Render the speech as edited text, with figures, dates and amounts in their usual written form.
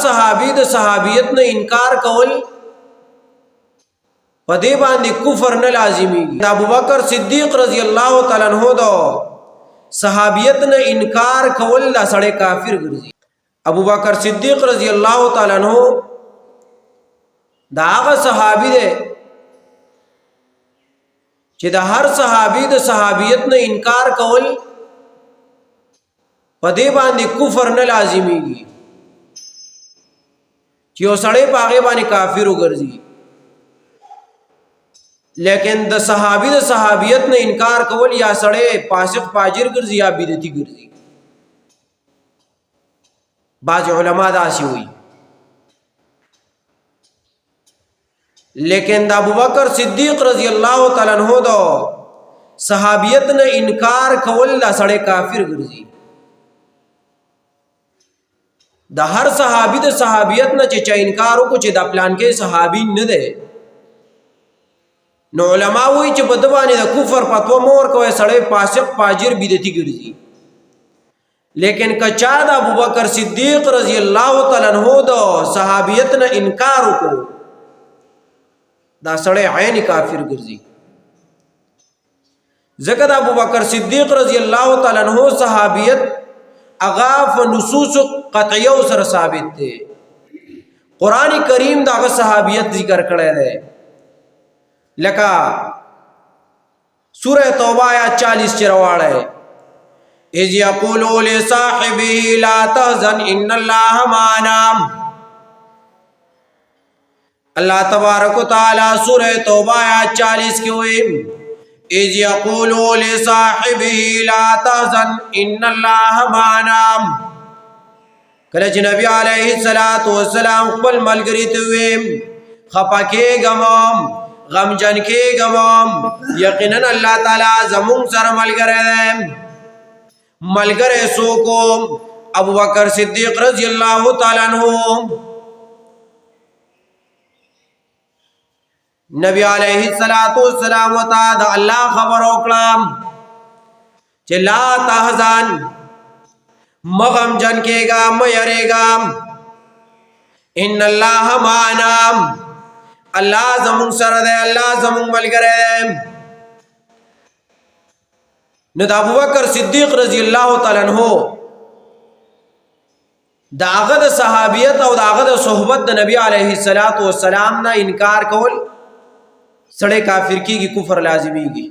صحابي د صحابیت نه انکار کول په دې باندې کفر نه لازمي. ابو بکر صدیق رضی الله تعالی عنہ دا صحابیت نه انکار کول لا سړی کافر ګرځي. ابو بکر صدیق رضی الله تعالی عنہ دا هغه صحابي دی چې د هر صحابي د صحابیت نه انکار کول په دې باندې کفر نه لازميږي چې یو سړی په هغه باندې کافر وګرځي. لیکن د صحابي د صحابیت نه انکار کول یا سړی فاسق فاجر ګرځي یا بدعتي ګرځي. بعض علما دا شي وي. لیکن د ابوبکر صدیق رضی الله تعالی عنہ دا صحابیت نه انکار کول لا سړی کافر ګرځي. د هر صحابي د صحابیت نه چې چا انکار وکړي چې د پلان کې صحابي نه دی نو علما وایي چې په دبانې د کفر فتوا مور کوي سړی فاسق فاجر بدعتي ګرځي. لیکن کچا د ابوبکر صدیق رضی الله تعالی عنہ دا صحابیت نه انکار وکړي دا سړی عین کافر ګرځي. ځکه د ابوبکر صدیق رضی الله تعالی عنہ صحابیت اغاف نصوص قطعیه سره ثابت دی. قران کریم دا صحابیت ذکر کړی دی لکه سورہ توبہ آیات 40 چرواړه اذ یقول لصاحبه لا تحزن ان الله معنا. اللہ تبارک و تعالی سورہ توبہ آیات 40 کے ہوئے اذ یقول لصاحبه لا تحزن ان اللہ معنا. کله نبی علیہ الصلوۃ والسلام خپل ملګری ته وې خپکه غمام غمجن کې غمام یقینا اللہ تعالی زمون سره ملګری دی. ملګری سو کو ابوبکر صدیق رضی اللہ تعالی عنہ. نبی علیہ الصلوۃ والسلام وتا دا اللہ خبر وکړم چې لا تحزن مغم جن کېګا مېریګا ان الله معنا. اللہ زمون سره دی اللہ زمون ملګری دی. نو د ابوبکر صدیق رضی اللہ تعالی عنہ دا هغه د صحابیت او دا هغه د صحبت د نبی علیہ الصلوۃ والسلام نه انکار کول سړی کافر کیږي کفر لازمیږي.